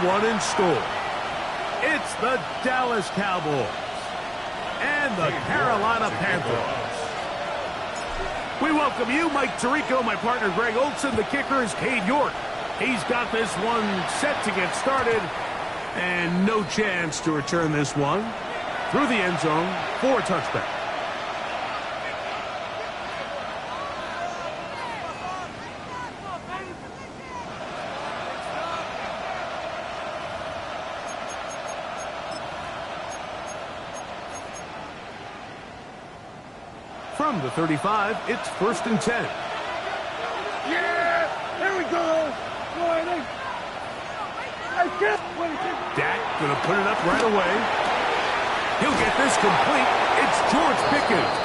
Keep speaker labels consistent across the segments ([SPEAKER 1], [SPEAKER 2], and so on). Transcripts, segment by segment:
[SPEAKER 1] one in store. It's the Dallas Cowboys and the Carolina Panthers. We welcome you, Mike Tirico, my partner Greg Olson. The kicker is Cade York. He's got this one set to get started, and no chance to return this one through the end zone for a touchback. From the 35, it's 1st and 10.
[SPEAKER 2] Yeah! There we go!
[SPEAKER 1] Dak gonna put it up right away. He'll get this complete. It's George Pickens.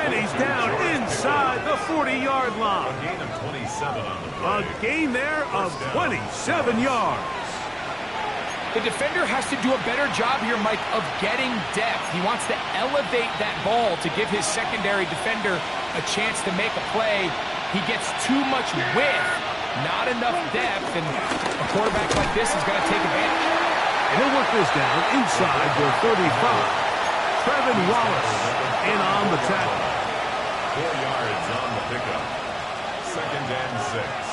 [SPEAKER 1] And he's down inside the 40-yard line.
[SPEAKER 3] A gain of 27 on the play.
[SPEAKER 1] A gain there of 27 yards.
[SPEAKER 4] The defender has to do a better job here, Mike, of getting depth. He wants to elevate that ball to give his secondary defender a chance to make a play. He gets too much width, not enough depth, and a quarterback like this is going to take advantage.
[SPEAKER 1] And he'll work this down inside the 35. Trevin Wallace in on the tackle.
[SPEAKER 3] 4 yards on the pickup. 2nd and 6.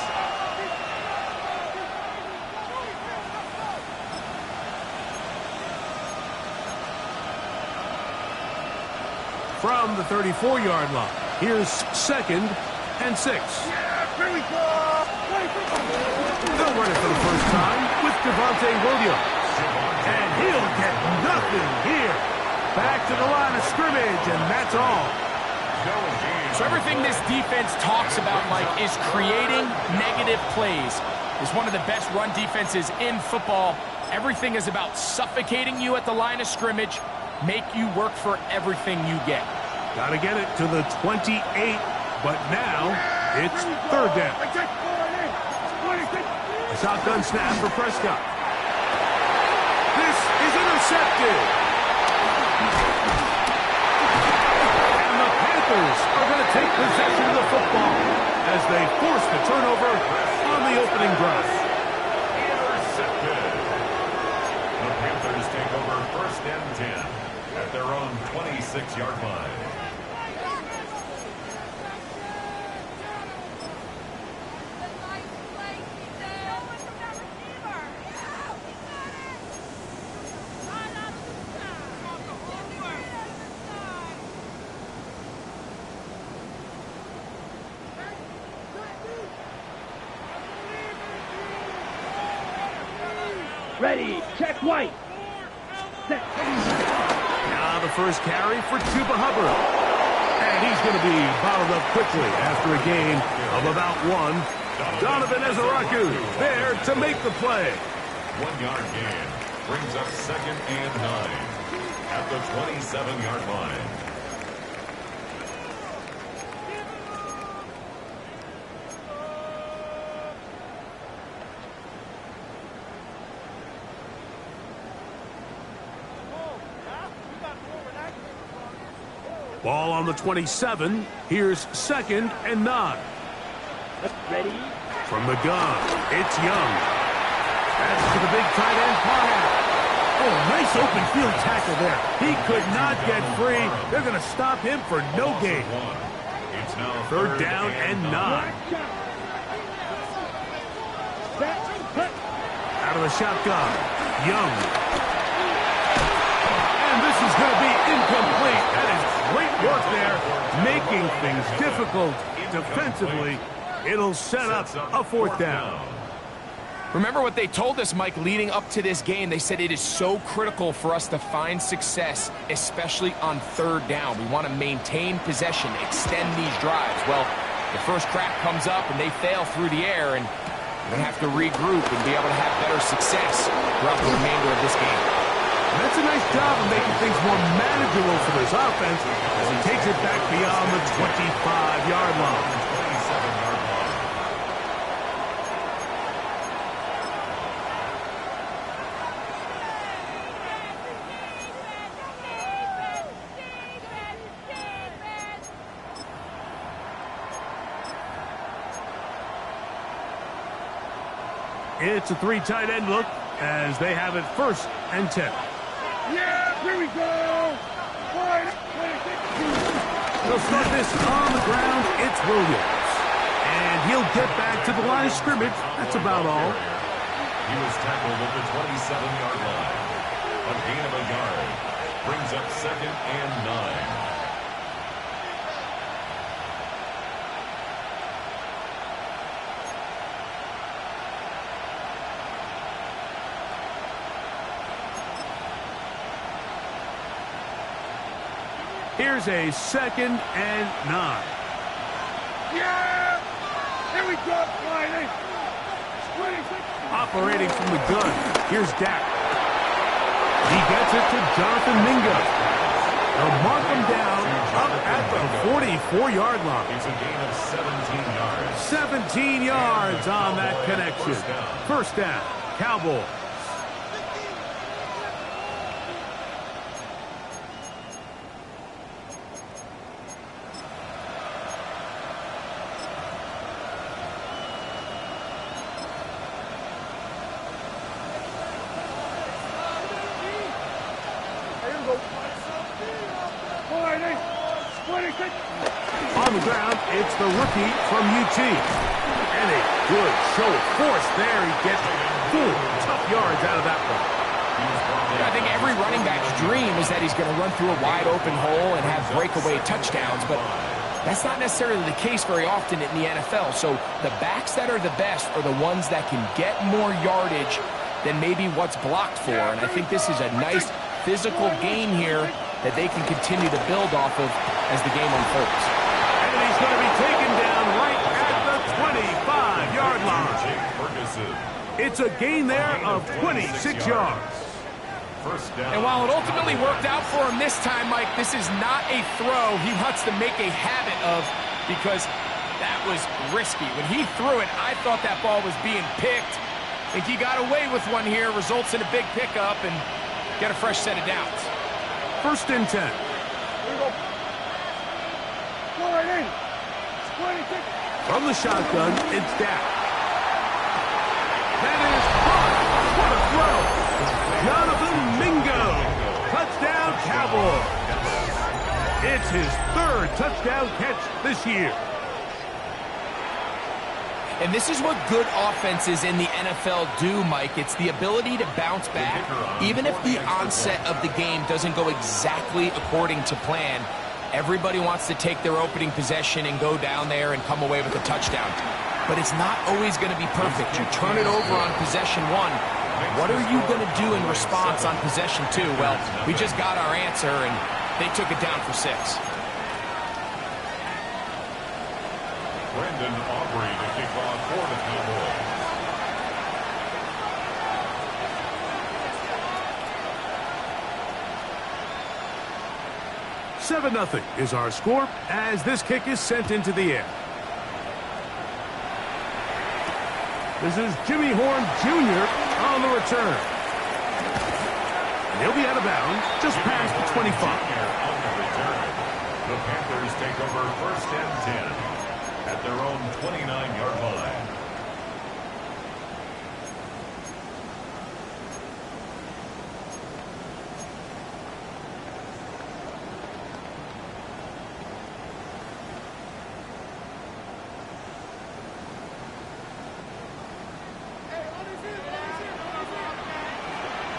[SPEAKER 1] From the 34-yard line, here's 2nd and 6.
[SPEAKER 2] Yeah, here we go!
[SPEAKER 1] They'll run it for the first time with Devontae Williams. And he'll get nothing here. Back to the line of scrimmage, and that's all.
[SPEAKER 4] So everything this defense talks about, Mike, is creating negative plays. It's one of the best run defenses in football. Everything is about suffocating you at the line of scrimmage, make you work for everything you get.
[SPEAKER 1] Got to get it to the 28, but now it's 3rd down. A shotgun snap for Prescott. This is intercepted. And the Panthers are going to take possession of the football as they force the turnover on the opening drive.
[SPEAKER 3] Intercepted. The Panthers take over 1st and 10 at their own 26-yard line.
[SPEAKER 2] Ready, check white. Set.
[SPEAKER 1] Now the first carry for Chuba Hubbard. And he's going to be bottled up quickly after a gain of about 1. Donovan Ezaraku there to make the play.
[SPEAKER 3] 1-yard gain brings up 2nd and 9 at the 27-yard line.
[SPEAKER 1] Ball on the 27. Here's 2nd and 9.
[SPEAKER 2] Ready?
[SPEAKER 1] From the gun, it's Young. That's to the big tight end, Parham. Oh, nice open field tackle there. He could not get free. They're going to stop him for no gain.
[SPEAKER 3] It's now
[SPEAKER 1] 3rd down and 9. Out of the shotgun, Young. And this is going to be incomplete. That is great work there, making things difficult defensively. It'll set up a 4th down.
[SPEAKER 4] Remember what they told us, Mike, leading up to this game. They said it is so critical for us to find success, especially on 3rd down. We want to maintain possession, extend these drives. Well, the first crack comes up and they fail through the air, and we're going to have to regroup and be able to have better success throughout the remainder of this game.
[SPEAKER 1] And that's a nice job of making things more manageable for this offense as he takes it back beyond the 25-yard line.
[SPEAKER 3] 27-yard line.
[SPEAKER 1] It's a 3 tight end look as they have it 1st and 10.
[SPEAKER 2] Yeah, here we go.
[SPEAKER 1] They'll start this on the ground. It's Williams. And he'll get back to the line of scrimmage. That's about all.
[SPEAKER 3] He was tackled at the 27-yard line. A gain of a yard. Brings up 2nd and 9.
[SPEAKER 1] Here's a 2nd and 9.
[SPEAKER 2] Yeah! Here we go, Friday.
[SPEAKER 1] Operating from the gun. Here's Dak. He gets it to Jonathan Mingo. They'll mark him down up at the 44-yard line.
[SPEAKER 3] It's a gain of 17 yards.
[SPEAKER 1] 17 yards on that connection. First down, Cowboys. On the ground, it's the rookie from UT. And a good show of force there. He gets 4 tough yards out of that one.
[SPEAKER 4] I think every running back's dream is that he's going to run through a wide open hole and have breakaway touchdowns, but that's not necessarily the case very often in the NFL. So the backs that are the best are the ones that can get more yardage than maybe what's blocked for. And I think this is a nice physical gain here that they can continue to build off of as the game unfolds.
[SPEAKER 1] And he's going to be taken down right at the 25-yard line. It's a gain there of 26 yards.
[SPEAKER 4] And while it ultimately worked out for him this time, Mike, this is not a throw he wants to make a habit of because that was risky. When he threw it, I thought that ball was being picked. I think he got away with one here, results in a big pickup, and get a fresh set of downs.
[SPEAKER 1] 1st and 10. From the shotgun, it's Dak. That is caught. What a throw. Jonathan Mingo. Touchdown, Cowboys. It's his 3rd touchdown catch this year.
[SPEAKER 4] And this is what good offenses in the NFL do, Mike. It's the ability to bounce back. Even if the onset of the game doesn't go exactly according to plan, everybody wants to take their opening possession and go down there and come away with a touchdown. But it's not always going to be perfect. You turn it over on possession 1. What are you going to do in response on possession 2? Well, we just got our answer, and they took it down for 6.
[SPEAKER 3] Brendan Aubrey to kick off for the Cowboys.
[SPEAKER 1] $7-0 is our score as this kick is sent into the air. This is Jimmy Horn Jr. on the return. And he'll be out of bounds just past the 25.
[SPEAKER 3] On the return, the Panthers take over 1st and 10. At their own 29-yard line.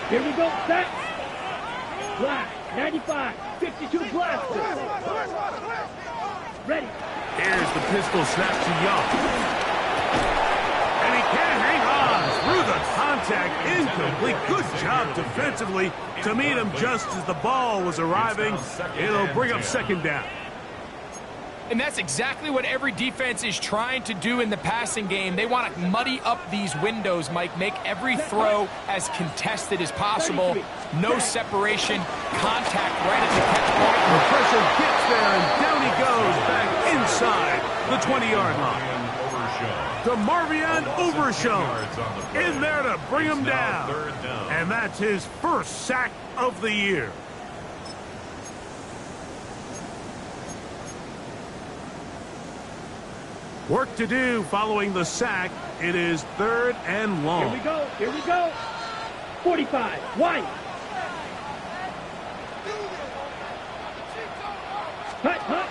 [SPEAKER 2] Here we go, set. Black, 95, 52 blaster. Ready.
[SPEAKER 1] Here's the pistol snap to Young. And he can't hang on through the contact. Incomplete. Good job defensively to meet him just as the ball was arriving. It'll bring up 2nd down.
[SPEAKER 4] And that's exactly what every defense is trying to do in the passing game. They want to muddy up these windows, Mike, make every throw as contested as possible. No separation, contact right at the catch point.
[SPEAKER 1] The pressure gets there, and down he goes back inside the 20-yard line. DeMarvion Overshown in there to bring him down. And that's his 1st sack of the year. Work to do following the sack It is 3rd and long.
[SPEAKER 2] Here we go. Here we go. 45. White. Hut, hut.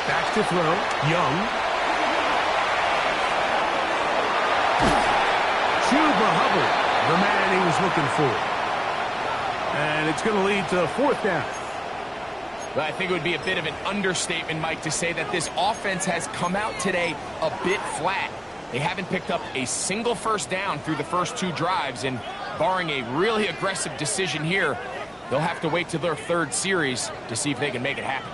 [SPEAKER 1] Back to throw. Young. Chuba Hubbard, the man he was looking for. And it's going to lead to 4th down.
[SPEAKER 4] Well, I think it would be a bit of an understatement, Mike, to say that this offense has come out today a bit flat. They haven't picked up a single first down through the first 2 drives, and barring a really aggressive decision here, they'll have to wait till their 3rd series to see if they can make it happen.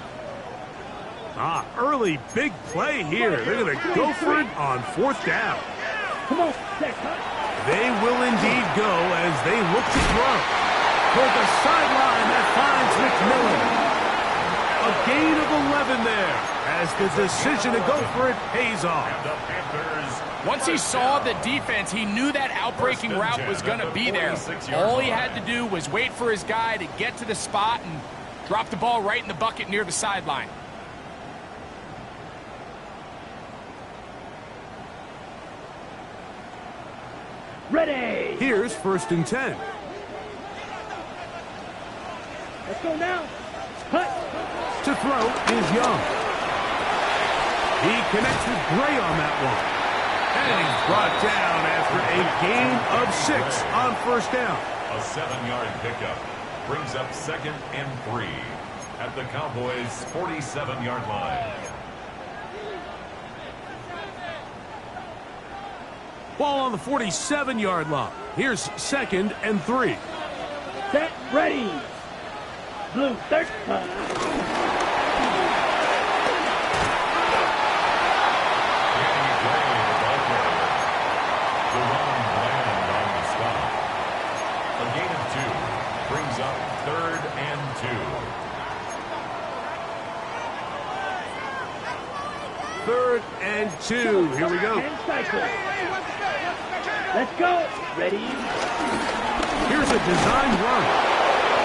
[SPEAKER 1] Early big play here. They're going to go for it on 4th down.
[SPEAKER 2] Come on, set, hut.
[SPEAKER 1] They will indeed go as they look to throw. Toward the sideline, that finds McMillan. A gain of 11 there as the decision to go for it pays off.
[SPEAKER 4] Once he saw the defense, he knew that outbreaking route was going to be there. All he had to do was wait for his guy to get to the spot and drop the ball right in the bucket near the sideline.
[SPEAKER 2] Ready.
[SPEAKER 1] Here's 1st and 10.
[SPEAKER 2] Let's go now. Hut.
[SPEAKER 1] To throw is Young. He connects with Gray on that one. And he's brought down after a gain of 6 on 1st down.
[SPEAKER 3] A 7-yard pickup brings up 2nd and 3 at the Cowboys' 47-yard line.
[SPEAKER 1] Ball on the 47-yard line. Here's 2nd and 3.
[SPEAKER 2] Set. Ready. Blue 13.
[SPEAKER 3] Brings up 3rd and 2.
[SPEAKER 1] 3rd and 2. Here we go.
[SPEAKER 2] Let's go. Ready.
[SPEAKER 1] Here's a design run.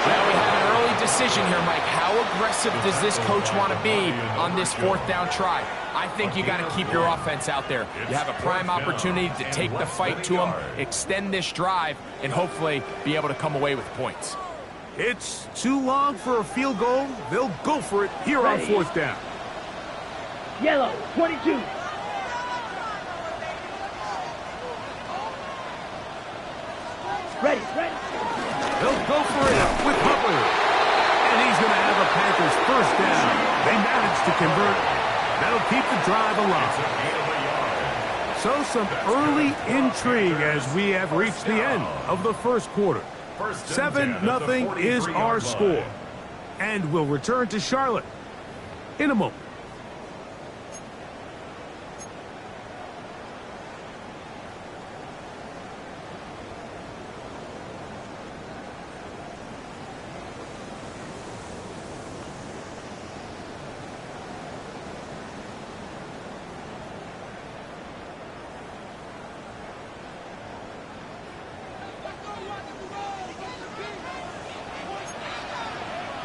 [SPEAKER 4] Now we have an early decision here, Mike. How aggressive does this coach want to be on this 4th down try? I think you got to keep your offense out there. You have a prime opportunity to take the fight to them, extend this drive, and hopefully be able to come away with points.
[SPEAKER 1] It's too long for a field goal. They'll go for it here on 4th down.
[SPEAKER 2] Yellow 22. Ready. Ready.
[SPEAKER 1] They'll go for it with Hubbard. And he's going to have a Panthers 1st down. They managed to convert. That'll keep the drive alive. So some early intrigue as we have reached the end of the 1st quarter. 7-0 is our score. And we'll return to Charlotte in a moment.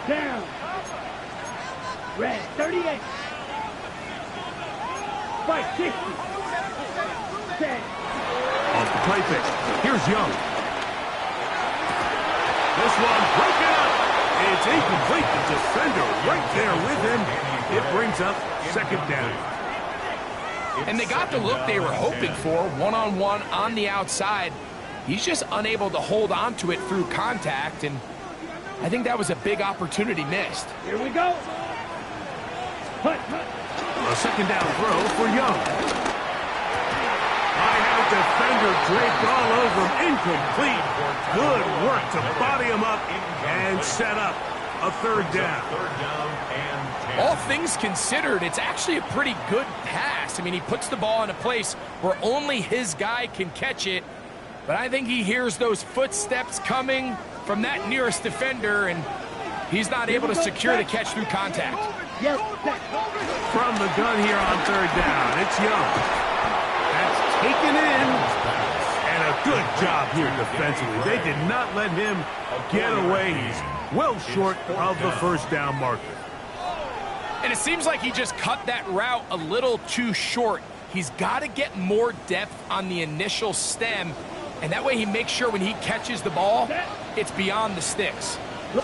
[SPEAKER 2] Down. Red 38. Fight 60. 10.
[SPEAKER 1] Off the play fake. Here's Young. This one broken up. It's incomplete. The defender right there with him. It brings up 2nd down.
[SPEAKER 4] And they got the look they were hoping for, one-on-one on the outside. He's just unable to hold on to it through contact, and I think that was a big opportunity missed.
[SPEAKER 2] Here we go. Hut, hut.
[SPEAKER 1] A 2nd down throw for Young. I have a defender draped all over him. Incomplete. Good work to body him up and set up a 3rd down.
[SPEAKER 3] 3rd down and 10.
[SPEAKER 4] All things considered, it's actually a pretty good pass. I mean, he puts the ball in a place where only his guy can catch it, but I think he hears those footsteps coming from that nearest defender, and he's not able to secure the catch through contact.
[SPEAKER 2] Yes,
[SPEAKER 1] From the gun here on 3rd down, it's Young. That's taken in, and a good job here defensively. They did not let him get away. He's well short of the 1st down marker.
[SPEAKER 4] And it seems like he just cut that route a little too short. He's got to get more depth on the initial stem, and that way he makes sure when he catches the ball, it's beyond the sticks.
[SPEAKER 1] On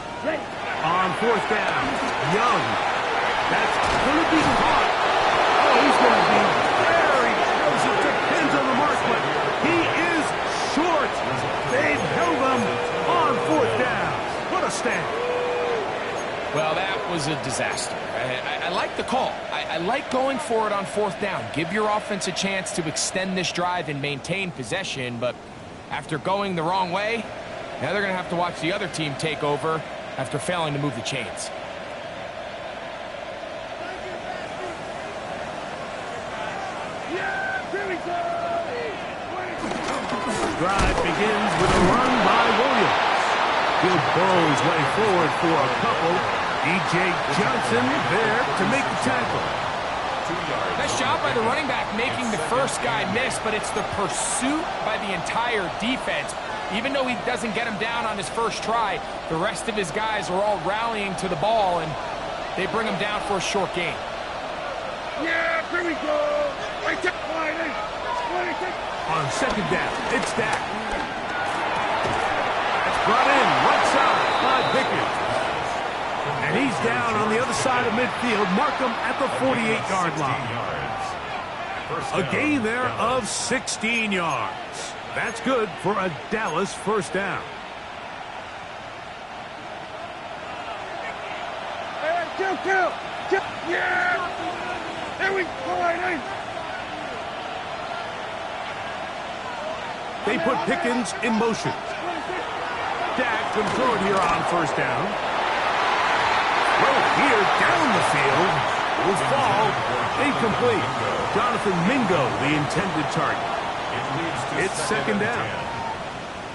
[SPEAKER 1] fourth down, Young. That's going to be caught. Oh, he's going to be very close. It depends on the mark, but he is short. They've held him on fourth down. What a stand.
[SPEAKER 4] Well, that was a disaster. I like the call. I like going for it on fourth down. Give your offense a chance to extend this drive and maintain possession, but after going the wrong way, now they're going to have to watch the other team take over after failing to move the chains.
[SPEAKER 1] Drive begins with a run by Williams. He'll burrow his way forward for a couple. E.J. Johnson there to make the tackle.
[SPEAKER 4] Nice job by the running back making the first guy miss, but it's the pursuit by the entire defense. Even though he doesn't get him down on his first try, the rest of his guys are all rallying to the ball, and they bring him down for a short gain.
[SPEAKER 2] Yeah, here we go.
[SPEAKER 1] On second down, it's Dak. It's brought in right side by Pickens. And he's down on the other side of midfield. Mark him at the 48-yard line. A gain there of 16 yards. That's good for a Dallas first down.
[SPEAKER 2] Kill. Yeah. There we go.
[SPEAKER 1] They put Pickens in motion. Dak can throw it here on first down. Well, here down the field will fall incomplete. Jonathan Mingo, the intended target. It's second down.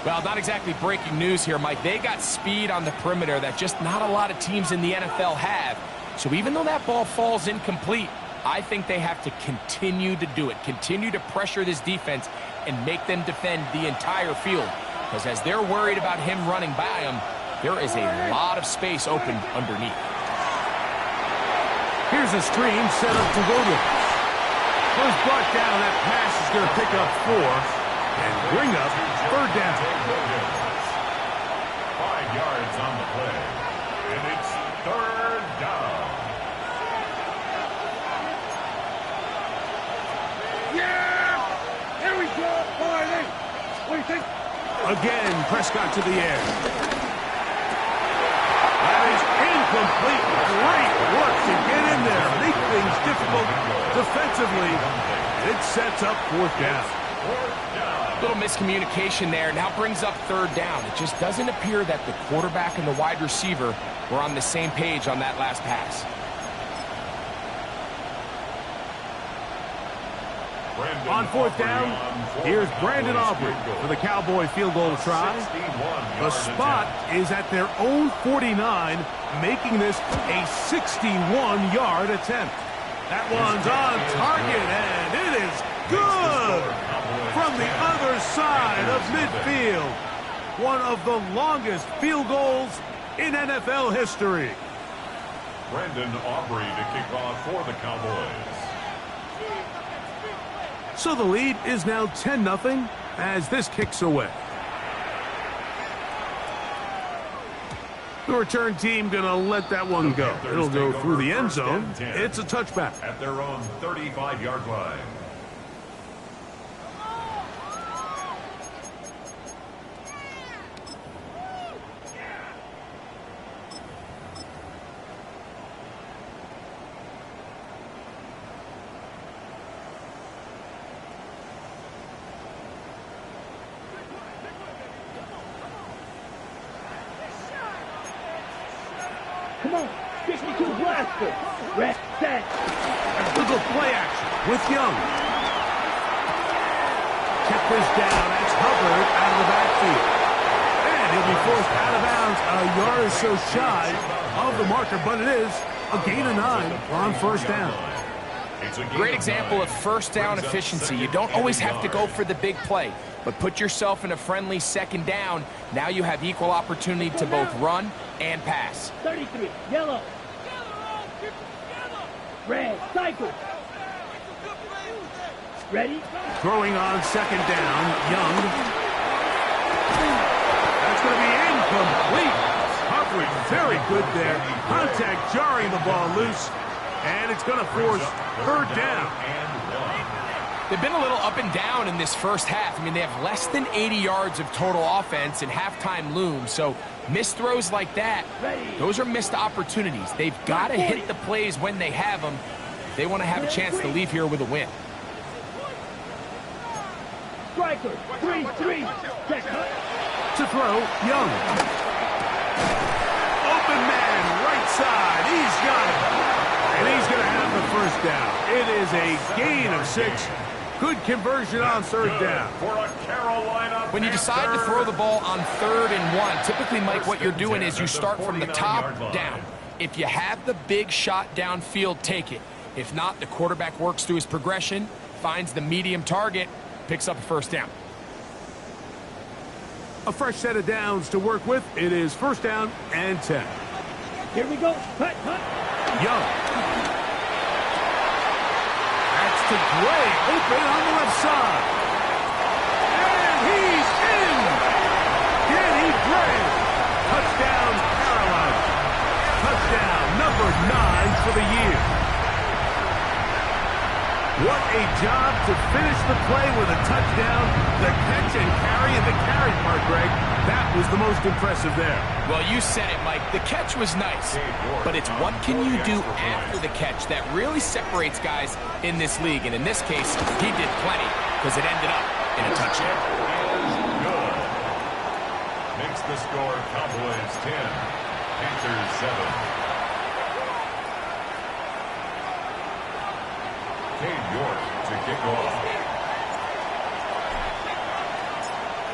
[SPEAKER 4] Well, not exactly breaking news here, Mike. They got speed on the perimeter that just not a lot of teams in the NFL have. So even though that ball falls incomplete, I think they have to continue to do it. Continue to pressure this defense and make them defend the entire field. Because as they're worried about him running by them, there is a lot of space open underneath.
[SPEAKER 1] Here's a screen set up to Williams. Was brought down. That pass is going to pick up 4 and bring up third down.
[SPEAKER 3] 5 yards on the play. And it's third down.
[SPEAKER 2] Yeah! Here we go. What do you think?
[SPEAKER 1] Again, Prescott to the air. That is incomplete. Great work to get in there. Make things difficult defensively. It sets up fourth down.
[SPEAKER 4] Little miscommunication there. Now brings up third down. It just doesn't appear that the quarterback and the wide receiver were on the same page on that last pass.
[SPEAKER 1] On fourth down, here's Brandon Aubrey for the Cowboy field goal try. The spot is at their own 49, making this a 61-yard attempt. That one's on target, and it is good from the other side of midfield. One of the longest field goals in NFL history.
[SPEAKER 3] Brandon Aubrey to kick off for the Cowboys.
[SPEAKER 1] So the lead is now 10-0 as this kicks away. The return team going to let that one go. It'll go through the end zone. It's a touchback.
[SPEAKER 3] At their own 35-yard line.
[SPEAKER 2] Come on, 52 blaster. Red, set.
[SPEAKER 1] Look at play action with Young. Check this down. That's Hubbard out of the backfield. And he'll be forced out of bounds a yard or so shy of the marker, but it is a gain of 9 on first down.
[SPEAKER 4] Great example of first down efficiency. You don't always have to go for the big play, but put yourself in a friendly second down. Now you have equal opportunity to both run and pass.
[SPEAKER 2] 33, yellow. Red, cycle. Ready?
[SPEAKER 1] Throwing on second down, Young. That's going to be incomplete. Coverage very good there. Contact jarring the ball loose. And it's going to force third down.
[SPEAKER 4] They've been a little up and down in this first half. I mean, they have less than 80 yards of total offense and halftime looms. So missed throws like that, those are missed opportunities. They've got to hit the plays when they have them if they want to have a chance to leave here with a win.
[SPEAKER 2] Striker, 3-3.
[SPEAKER 1] To throw, Young. Open man, right side. He's got it. And he's going to have the first down. It is a gain of 6. Good conversion on third down.
[SPEAKER 4] When you decide to throw the ball on 3rd and 1, typically, Mike, what you're doing is you start from the top down. If you have the big shot downfield, take it. If not, the quarterback works through his progression, finds the medium target, picks up a first down.
[SPEAKER 1] A fresh set of downs to work with. It is first down and 10.
[SPEAKER 2] Here we go. Cut.
[SPEAKER 1] Young. That's to Gray. Open on the left side. And he's in. Danny Gray. Touchdown, Carolina. Touchdown number 9 for the year. What a job to finish the play with a touchdown. The catch and carry, and the carry part, Greg, that was the most impressive there.
[SPEAKER 4] Well, you said it, Mike. The catch was nice, but it's what can you do after the catch that really separates guys in this league. And in this case, he did plenty because it ended up in a touchdown.
[SPEAKER 3] Good. Makes the score Cowboys 10, Panthers 7. York to kick off.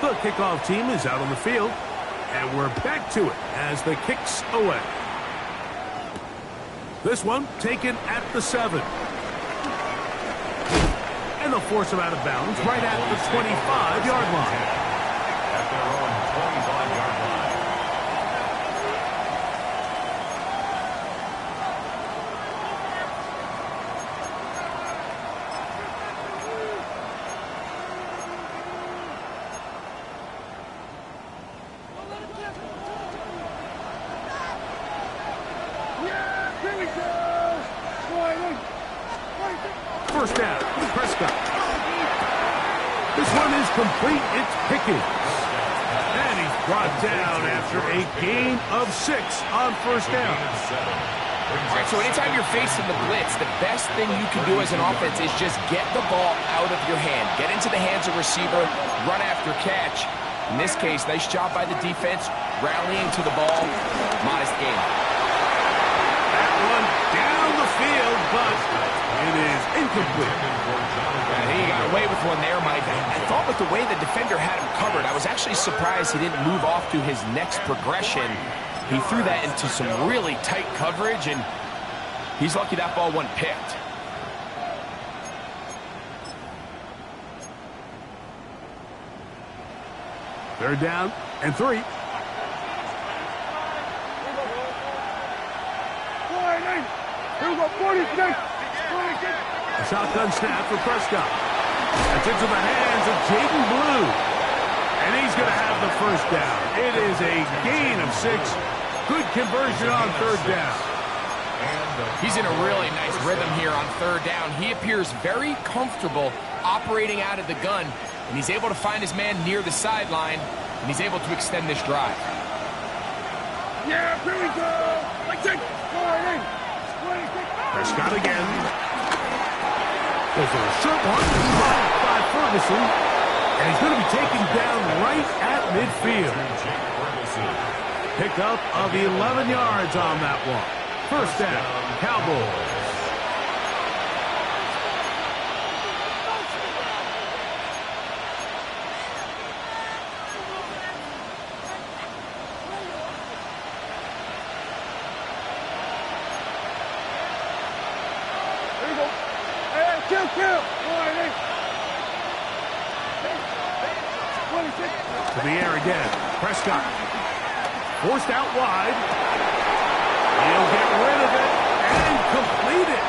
[SPEAKER 1] The kickoff team is out on the field, and we're back to it as the kick's away. This one taken at the 7. And they'll force him out of bounds right at the 25-yard line.
[SPEAKER 3] At their own 25-yard line.
[SPEAKER 1] First down, Prescott. This one is complete. It's Pickens. And he's brought down after a gain of 6 on first down.
[SPEAKER 4] All right, so anytime you're facing the blitz, the best thing you can do as an offense is just get the ball out of your hand. Get into the hands of receiver, run after catch. In this case, nice job by the defense, rallying to the ball. Modest gain.
[SPEAKER 1] That one down the field, but it is incomplete.
[SPEAKER 4] I think he got away with one there, Mike. I thought with the way the defender had him covered, I was actually surprised he didn't move off to his next progression. He threw that into some really tight coverage, and he's lucky that ball wasn't picked.
[SPEAKER 1] Third down and 3.
[SPEAKER 2] Here we go, 46.
[SPEAKER 1] A shotgun snap for Prescott. That's into the hands of Jaden Blue. And he's going to have the first down. It is a gain of 6. Good conversion on third down.
[SPEAKER 4] He's in a really nice rhythm here on third down. He appears very comfortable operating out of the gun, and he's able to find his man near the sideline, and he's able to extend this drive.
[SPEAKER 2] Yeah, here we go.
[SPEAKER 1] Prescott again. There's a short one by Ferguson, and he's going to be taken down right at midfield. Pickup of 11 yards on that one. First down, Cowboys. To the air again. Prescott. Forced out wide. He'll get rid of it and complete it.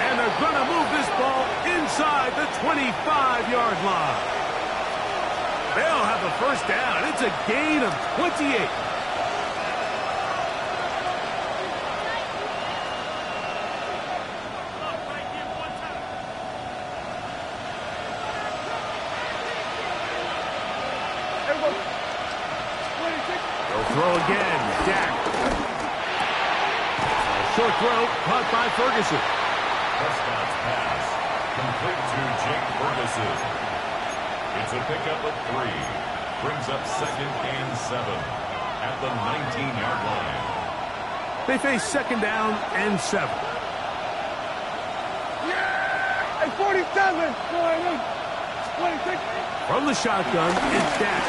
[SPEAKER 1] And they're going to move this ball inside the 25-yard line. They'll have the first down. It's a gain of 28. They'll throw again. Dak. Short throw caught by Ferguson.
[SPEAKER 3] Prescott's pass complete to Jake Ferguson. It's a pickup of 3. Brings up 2nd and 7 at the 19-yard line.
[SPEAKER 1] They face 2nd down and 7.
[SPEAKER 2] Yeah! And 47! 26!
[SPEAKER 1] From the shotgun, it's Dak.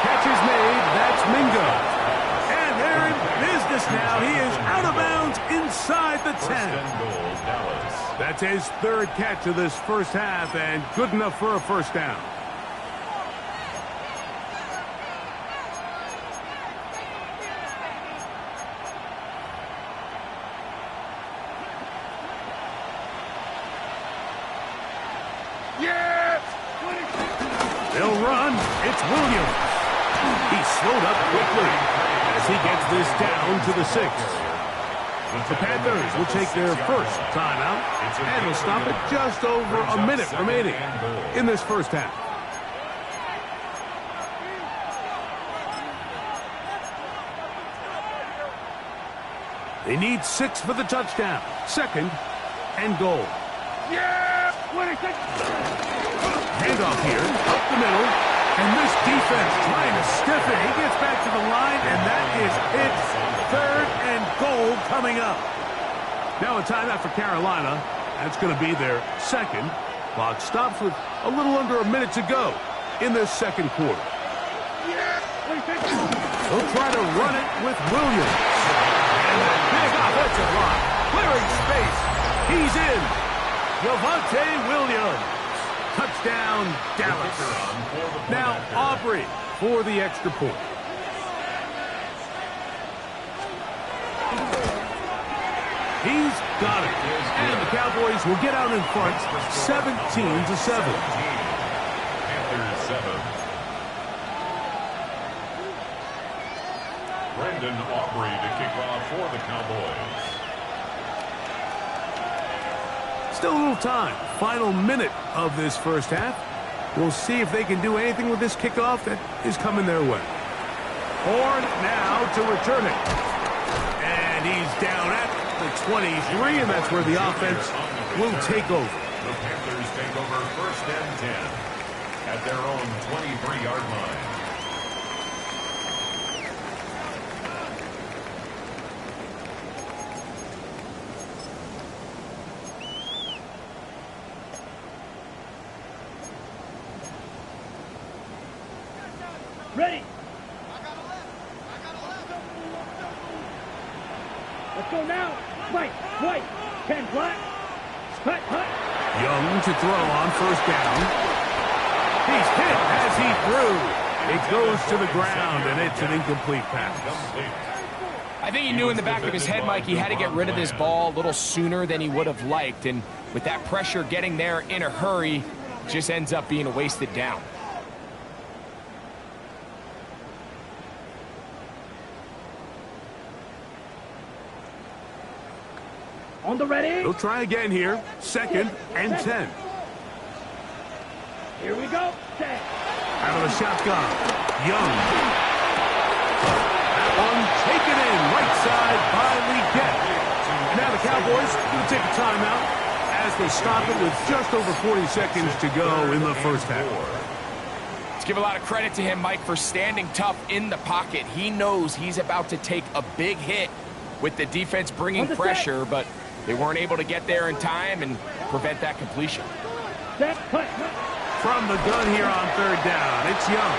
[SPEAKER 1] Catch is made. That's Mingo. And they're in business now. He is out of bounds inside the 10.
[SPEAKER 3] First and goal, Dallas.
[SPEAKER 1] That's his 3rd catch of this first half, and good enough for a first down.
[SPEAKER 2] Yes!
[SPEAKER 1] They'll run. It's Williams. He's slowed up quickly as he gets this down to the 6. The Panthers will take their first timeout, and will stop it just over a minute remaining in this first half. They need 6 for the touchdown. 2nd and goal.
[SPEAKER 2] Yeah! 26!
[SPEAKER 1] Handoff here, up the middle, and this defense trying to stiff it. He gets back to the line, and that is it. 3rd and goal coming up. Now a timeout for Carolina. That's going to be their 2nd. Clock stops with a little under a minute to go in this 2nd quarter.
[SPEAKER 2] Yeah! 26!
[SPEAKER 1] They'll try to run it with Williams. And that big offensive line, clearing space. He's in. Javonte Williams. Touchdown, Dallas. Now Aubrey for the extra point. He's got it. And the Cowboys will get out in front 17-7.
[SPEAKER 3] Panthers 7. Brendan Aubrey to kick off for the Cowboys.
[SPEAKER 1] Still a little time. Final minute of this first half. We'll see if they can do anything with this kickoff that is coming their way. Horn now to return it. And he's down at the 23, and that's where the offense will take over.
[SPEAKER 3] The Panthers take over 1st and 10 at their own 23-yard line.
[SPEAKER 2] Ready! Let's go now! White! 10 flat! Hut!
[SPEAKER 1] Young to throw on 1st down. He's hit as he threw. It goes to the ground, and it's an incomplete pass.
[SPEAKER 4] I think he knew in the back of his head, Mike, he had to get rid of this ball a little sooner than he would have liked. And with that pressure getting there in a hurry, just ends up being a wasted down.
[SPEAKER 2] On the ready!
[SPEAKER 1] They'll try again here. 2nd and 10.
[SPEAKER 2] Here we go! 10!
[SPEAKER 1] Out of the shotgun. Young. That one taken in right side by Leggett. And now the Cowboys will take a timeout as they stop it with just over 40 seconds to go in the first half.
[SPEAKER 4] Let's give a lot of credit to him, Mike, for standing tough in the pocket. He knows he's about to take a big hit with the defense bringing pressure, but they weren't able to get there in time and prevent that completion.
[SPEAKER 1] From the gun here on 3rd down, it's Young.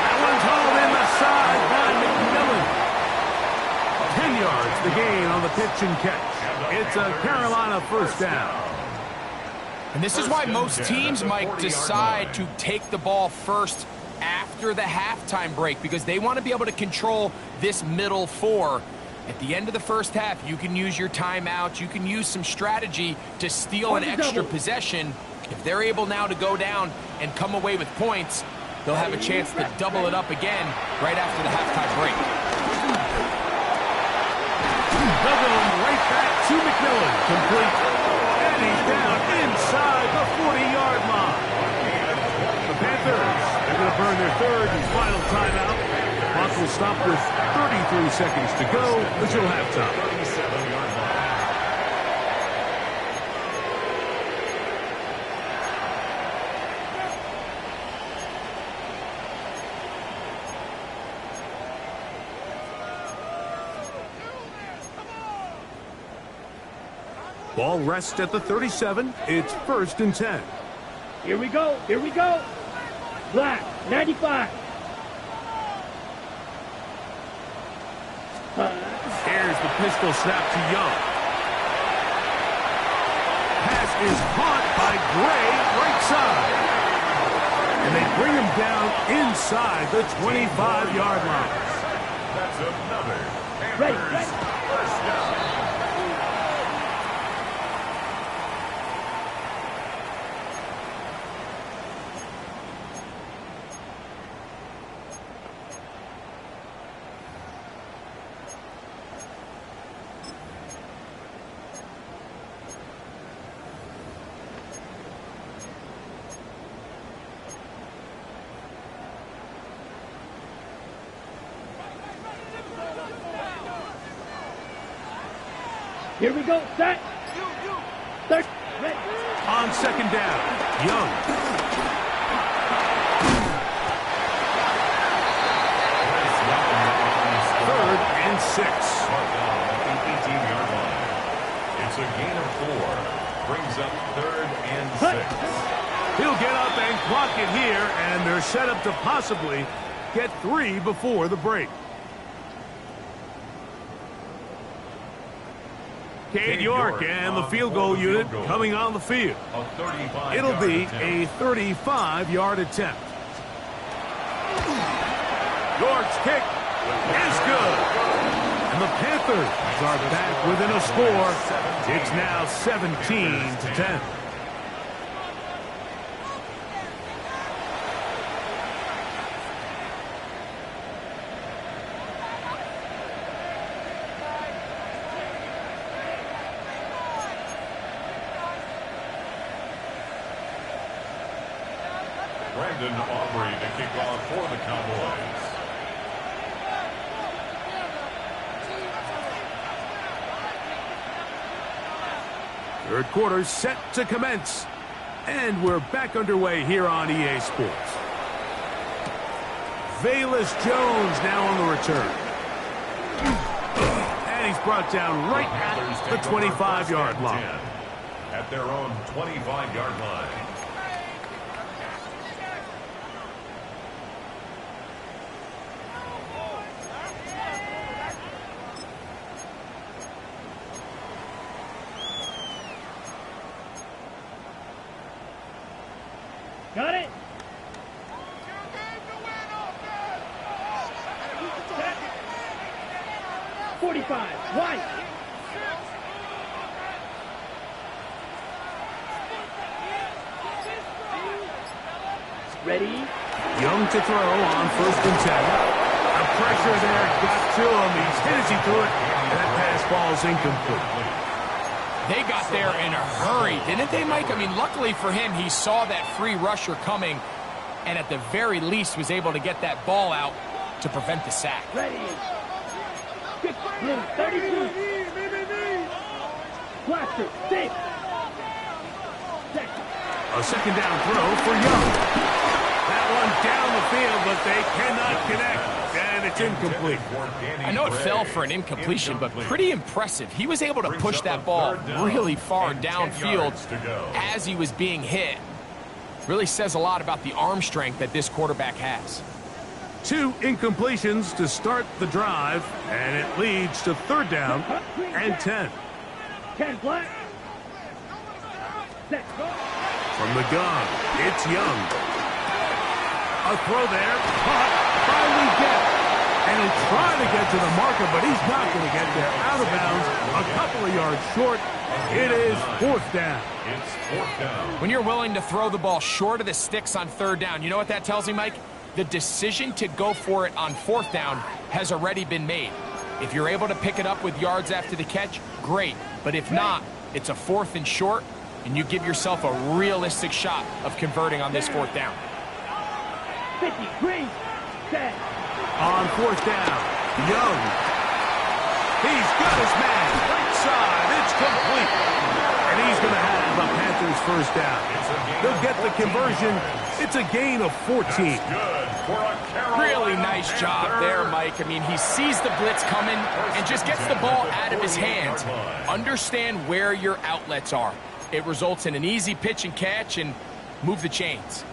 [SPEAKER 1] That one's hauled in the side by McMillan. 10 yards the gain on the pitch and catch. It's a Carolina first down.
[SPEAKER 4] And this is why most teams, Mike, decide to take the ball first after the halftime break, because they want to be able to control this middle 4. At the end of the first half, you can use your timeouts. You can use some strategy to steal an extra possession. If they're able now to go down and come away with points, they'll have a chance to double it up again right after the halftime break.
[SPEAKER 1] They'll go right back to McMillan. Complete. And he's down inside the 40-yard line. The Panthers, they're going to burn their third and final timeout. The clock will stop with 33 seconds to go until halftime.
[SPEAKER 3] 37-yard line.
[SPEAKER 1] Ball rests at the 37. It's 1st and 10.
[SPEAKER 2] Here we go. Here we go. Black, 95.
[SPEAKER 1] Here's the pistol snap to Young. Pass is caught by Gray, right side. And they bring him down inside the 25-yard line.
[SPEAKER 3] That's another
[SPEAKER 2] Ready.
[SPEAKER 3] Panthers first down.
[SPEAKER 2] Here we go. Set. Third. Ready.
[SPEAKER 1] On 2nd down, Young. Third and 6.
[SPEAKER 3] Marked down at the 18-yard line. It's a gain of 4. Brings up 3rd and 6.
[SPEAKER 1] He'll get up and clock it here, and they're set up to possibly get 3 before the break. Cade York and the field goal unit coming on the field. It'll be a 35-yard attempt. York's kick is good. And the Panthers are back within a score. It's now 17-10.
[SPEAKER 3] Brandon Aubrey to kick off for the Cowboys.
[SPEAKER 1] Third quarter set to commence. And we're back underway here on EA Sports. Velus Jones now on the return. And he's brought down right at the 25-yard line.
[SPEAKER 3] At their own 25-yard line.
[SPEAKER 2] Got it. 45. Wide. Ready.
[SPEAKER 1] Young to throw on 1st and 10. The pressure there got to him. He's hit as he threw it. And that pass falls incomplete.
[SPEAKER 4] They got there in a hurry, didn't they, Mike? I mean, luckily for him, he saw that free rusher coming and at the very least was able to get that ball out to prevent the sack.
[SPEAKER 2] Ready. 32. Blaster. 6.
[SPEAKER 1] A 2nd down throw for Young. That one down the field, but they cannot connect. And it's incomplete.
[SPEAKER 4] I know it fell for an incompletion, but pretty impressive. He was able to push that ball really far downfield as he was being hit. Really says a lot about the arm strength that this quarterback has.
[SPEAKER 1] 2 incompletions to start the drive, and it leads to 3rd down and 10.
[SPEAKER 2] 10 black.
[SPEAKER 1] From the gun, it's Young. A throw there, caught by Leggett. And going to try to get to the marker, but he's not going to get there. Out of bounds, a couple of yards short. It is fourth down.
[SPEAKER 3] It's fourth down.
[SPEAKER 4] When you're willing to throw the ball short of the sticks on third down, you know what that tells me, Mike? The decision to go for it on fourth down has already been made. If you're able to pick it up with yards after the catch, great. But if not, it's a fourth and short, and you give yourself a realistic shot of converting on this fourth down.
[SPEAKER 2] 53, 10.
[SPEAKER 1] On fourth down, Young. He's got his man. Right side. It's complete. And he's going to have the Panthers first down. They'll get the conversion. It's a gain of 14.
[SPEAKER 3] Good for a Carolina
[SPEAKER 4] Really nice job there, Mike. I mean, he sees the blitz coming and just gets the ball out of his hands. Understand where your outlets are. It results in an easy pitch and catch and move the chains.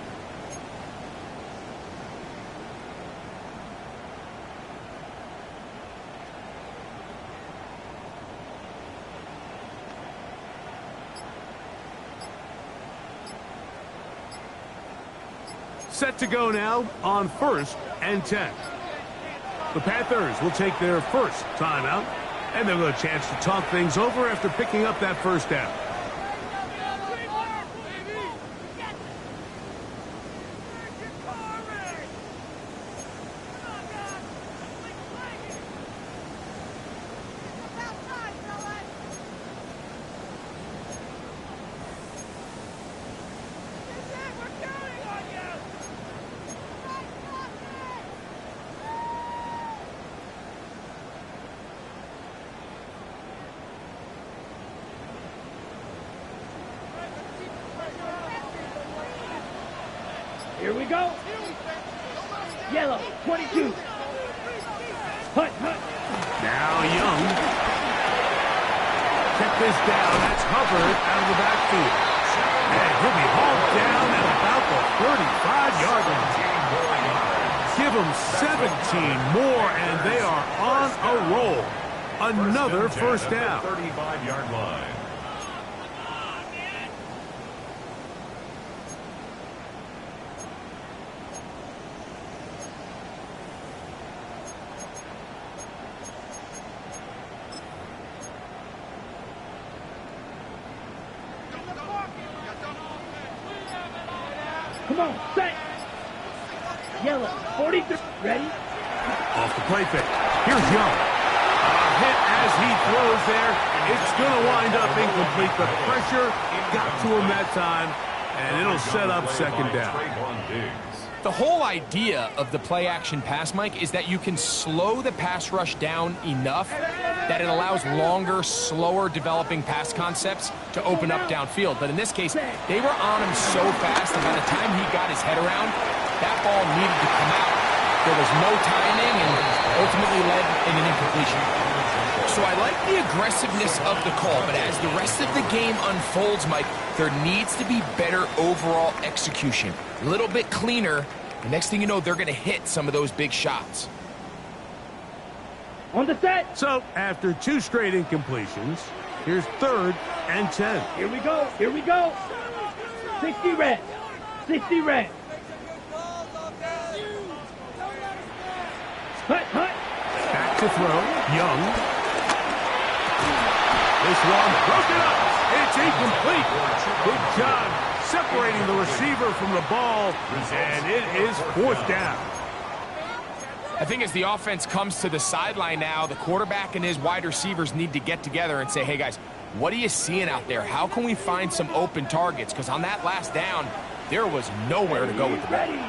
[SPEAKER 1] Set to go now on 1st and 10. The Panthers will take their first timeout, and they'll get a chance to talk things over after picking up that first down.
[SPEAKER 2] Here we go. Yellow, 22. Hut, hut.
[SPEAKER 1] Now Young. Check this down. That's Hubbard out of the backfield. And he'll be hauled down at about the 35-yard line. Give them 17 more, and they are on a roll. Another first down.
[SPEAKER 3] 35-yard line.
[SPEAKER 2] Come on, set. Yellow, 43. Ready?
[SPEAKER 1] Off the play fake. Here's Young. A hit as he throws there. It's going to wind up incomplete. The pressure got to him that time, and it'll set up second down.
[SPEAKER 4] The whole idea of the play-action pass, Mike, is that you can slow the pass rush down enough that it allows longer, slower developing pass concepts to open up downfield. But in this case, they were on him so fast that by the time he got his head around, that ball needed to come out. There was no timing and ultimately led in an incompletion. So I like the aggressiveness of the call, but as the rest of the game unfolds, Mike, there needs to be better overall execution. A little bit cleaner. The next thing you know, they're going to hit some of those big shots.
[SPEAKER 2] On the set.
[SPEAKER 1] So, after 2 straight incompletions, here's 3rd and 10.
[SPEAKER 2] Here we go. Here we go. 60 red. 60 red. Hut, hut.
[SPEAKER 1] Back to throw. Young. This one broken up. It's incomplete. Good job separating the receiver from the ball, and it is 4th down.
[SPEAKER 4] I think as the offense comes to the sideline now, the quarterback and his wide receivers need to get together and say, hey, guys, what are you seeing out there? How can we find some open targets? Because on that last down, there was nowhere to go with the ball.
[SPEAKER 2] Ready.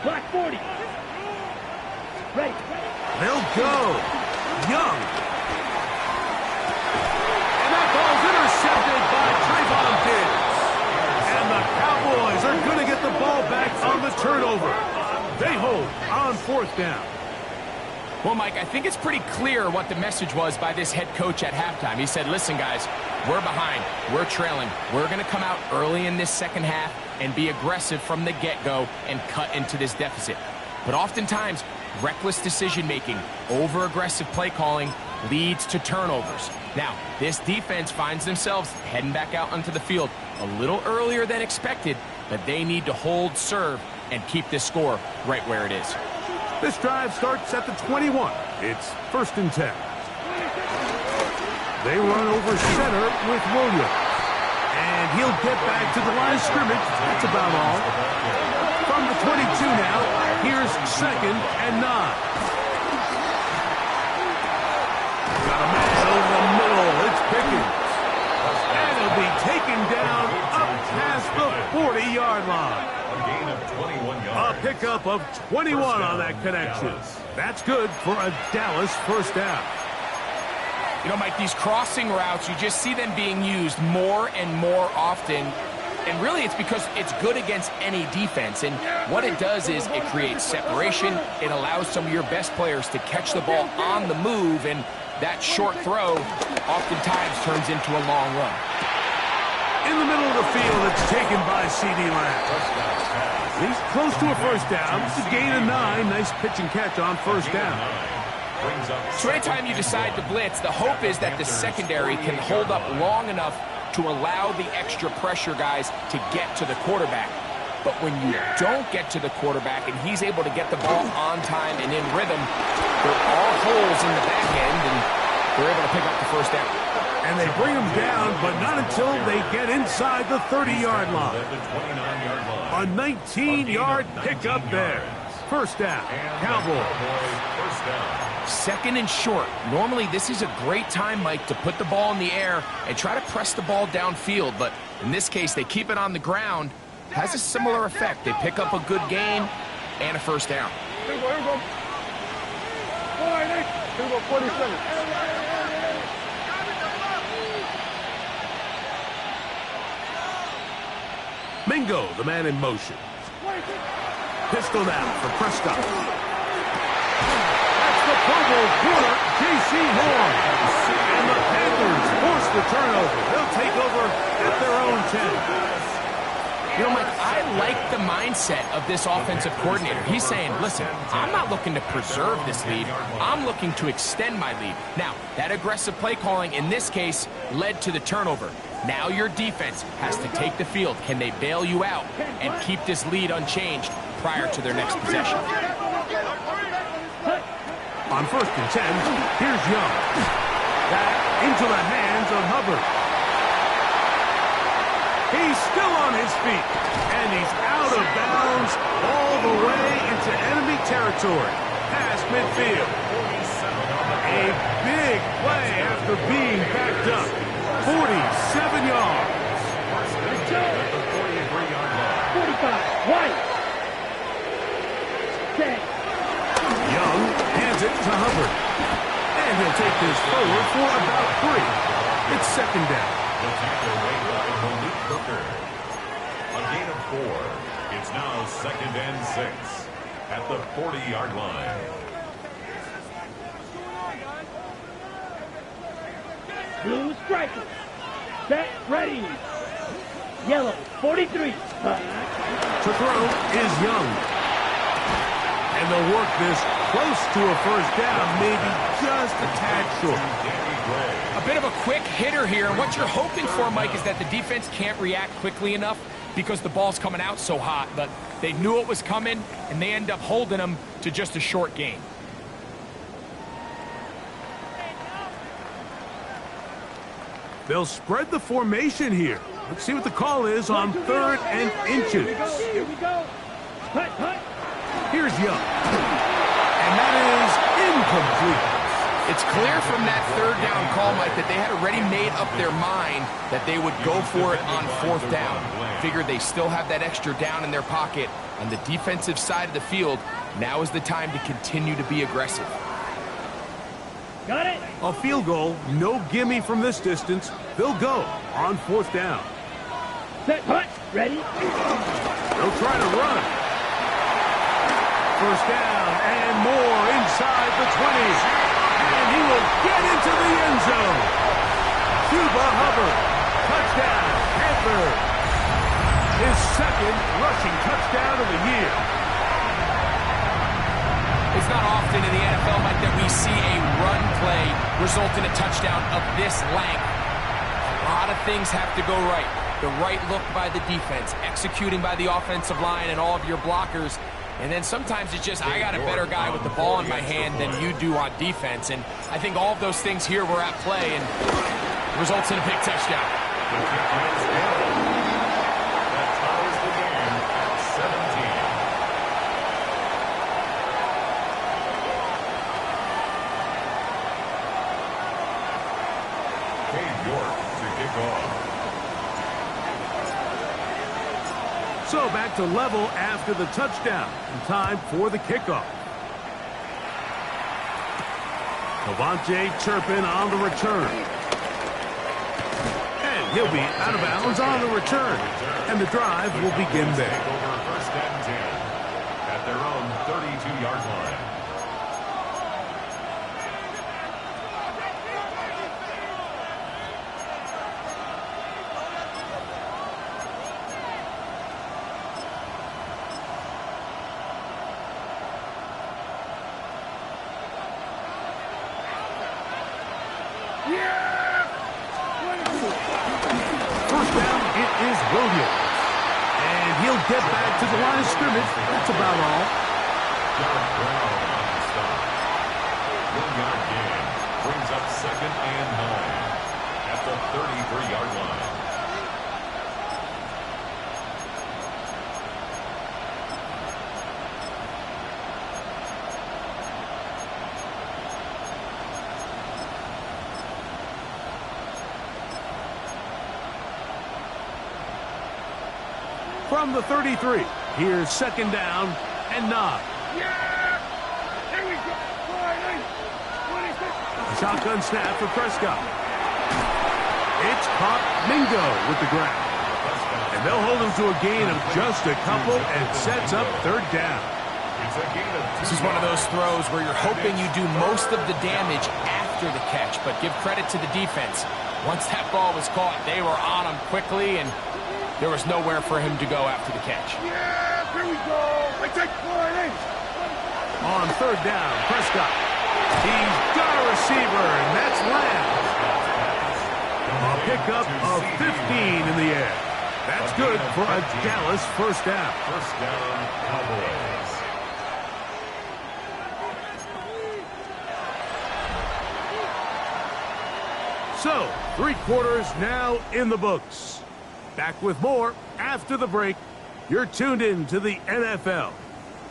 [SPEAKER 2] Black 40. Ready.
[SPEAKER 1] They'll go. Young. And that ball's intercepted by Trayvon Diggs. And the Cowboys are going to get the ball back on the turnover. They hold on 4th down.
[SPEAKER 4] Well, Mike, I think it's pretty clear what the message was by this head coach at halftime. He said, listen, guys, we're behind. We're trailing. We're going to come out early in this second half and be aggressive from the get-go and cut into this deficit. But oftentimes, reckless decision-making, over-aggressive play calling leads to turnovers. Now, this defense finds themselves heading back out onto the field a little earlier than expected, but they need to hold serve and keep this score right where it is.
[SPEAKER 1] This drive starts at the 21. It's 1st and 10. They run over center with Williams. And he'll get back to the line of scrimmage. That's about all. From the 22 now, here's 2nd and 9. Got a man over the middle. It's Pickens. And he'll be taken down up past the 40-yard line.
[SPEAKER 3] A gain of 21
[SPEAKER 1] A
[SPEAKER 3] yards.
[SPEAKER 1] pickup of 21 on that connection. That's good for a Dallas 1st down.
[SPEAKER 4] You know, Mike, these crossing routes, you just see them being used more and more often. And really, it's because it's good against any defense. And what it does is it creates separation. It allows some of your best players to catch the ball on the move. And that short throw oftentimes turns into a long run.
[SPEAKER 1] In the middle of the field, it's taken by C.D. Lamb. He's close to a 1st down. It's a gain of 9. Nice pitch and catch on 1st down.
[SPEAKER 4] So anytime you decide to blitz, the hope is that the secondary can hold up long enough to allow the extra pressure guys to get to the quarterback. But when you don't get to the quarterback and he's able to get the ball on time and in rhythm, there are holes in the back end, and they're able to pick up the 1st down.
[SPEAKER 1] And they bring him down, but not until they get inside the 30-yard line. A 19-yard pickup there. 1st down, Cowboys.
[SPEAKER 4] 2nd and short. Normally, this is a great time, Mike, to put the ball in the air and try to press the ball downfield. But in this case, they keep it on the ground. Has a similar effect. They pick up a good gain and a 1st down.
[SPEAKER 2] Here we go. All right, Nick. Here we go, 47.
[SPEAKER 1] Mingo, the man in motion. Pistol now for Prescott. The Pro Bowl corner, J.C. Horn. And the Panthers force the turnover. They'll take over at their own 10.
[SPEAKER 4] You know, Mike, I like the mindset of this offensive coordinator. He's saying, listen, I'm not looking to preserve this lead. I'm looking to extend my lead. Now, that aggressive play calling in this case led to the turnover. Now your defense has to take the field. Can they bail you out and keep this lead unchanged prior to their next possession?
[SPEAKER 1] On 1st and 10, here's Young. Back into the hands of Hubbard. He's still on his feet, and he's out of bounds all the way into enemy territory, past midfield. A big play after being backed up. 47 yards.
[SPEAKER 2] 45, White. 10.
[SPEAKER 1] Young hands it to Hubbard. And he'll take this forward for about 3. It's 2nd down.
[SPEAKER 3] The tackle made by Malik Hooker. A gain of 4. It's now 2nd and 6 at the 40-yard line.
[SPEAKER 2] Blue striker. Set, ready. Yellow, 43.
[SPEAKER 1] To throw is Young. And they'll work this close to a 1st down, maybe just a tad short.
[SPEAKER 4] A bit of a quick hitter here, and what you're hoping for, Mike, is that the defense can't react quickly enough because the ball's coming out so hot. But they knew it was coming, and they end up holding them to just a short gain.
[SPEAKER 1] They'll spread the formation here. Let's see what the call is on 3rd and inches.
[SPEAKER 2] Here we go. Hut, hut.
[SPEAKER 1] Here's Young. And that is incomplete.
[SPEAKER 4] It's clear from that 3rd down call, Mike, that they had already made up their mind that they would go for it on 4th down. Figured they still have that extra down in their pocket on the defensive side of the field. Now is the time to continue to be aggressive.
[SPEAKER 2] Got it.
[SPEAKER 1] A field goal, no gimme from this distance. They'll go on 4th down.
[SPEAKER 2] Set, hut, ready.
[SPEAKER 1] They'll try to run. 1st down and more inside the 20. And he will get into the end zone. Chuba Hubbard, touchdown, Panthers. His 2nd rushing touchdown of the year.
[SPEAKER 4] It's not often in the NFL, Mike, that we see a run play result in a touchdown of this length. A lot of things have to go right. The right look by the defense, executing by the offensive line and all of your blockers, And then sometimes it's just I got a better guy with the ball in my hand than you do on defense. And I think all of those things here were at play and results in a big touchdown.
[SPEAKER 3] The kick is good. That ties the game at 17. York to kick off.
[SPEAKER 1] So back to level after the touchdown. And time for the kickoff. Devontae Turpin on the return. And he'll be out of bounds on the return. And the drive will begin there.
[SPEAKER 3] Over first and 10 at their own 32-yard line.
[SPEAKER 1] First down, it is Williams. And he'll get back to the line of scrimmage. That's about all.
[SPEAKER 3] John Brown on the stop. 1-yard gain brings up 2nd and 9 at the 33-yard line.
[SPEAKER 1] From the 33, here's 2nd down and 9.
[SPEAKER 2] Yeah! Here we go. 26.
[SPEAKER 1] Shotgun snap for Prescott. It's caught Mingo with the grab. And they'll hold him to a gain of just a couple and sets up 3rd down.
[SPEAKER 3] It's a gain of 2
[SPEAKER 4] This is one of those throws where you're hoping you do most of the damage after the catch, but give credit to the defense. Once that ball was caught, they were on him quickly, and there was nowhere for him to go after the catch.
[SPEAKER 2] Yeah, here we go. I take 40.
[SPEAKER 1] On 3rd down, Prescott. He's got a receiver, and that's Lamb. A pickup of 15 in the air. That's good for a Dallas first down.
[SPEAKER 3] First down, Cowboys.
[SPEAKER 1] So, 3 quarters now in the books. Back with more after the break. You're tuned in to the NFL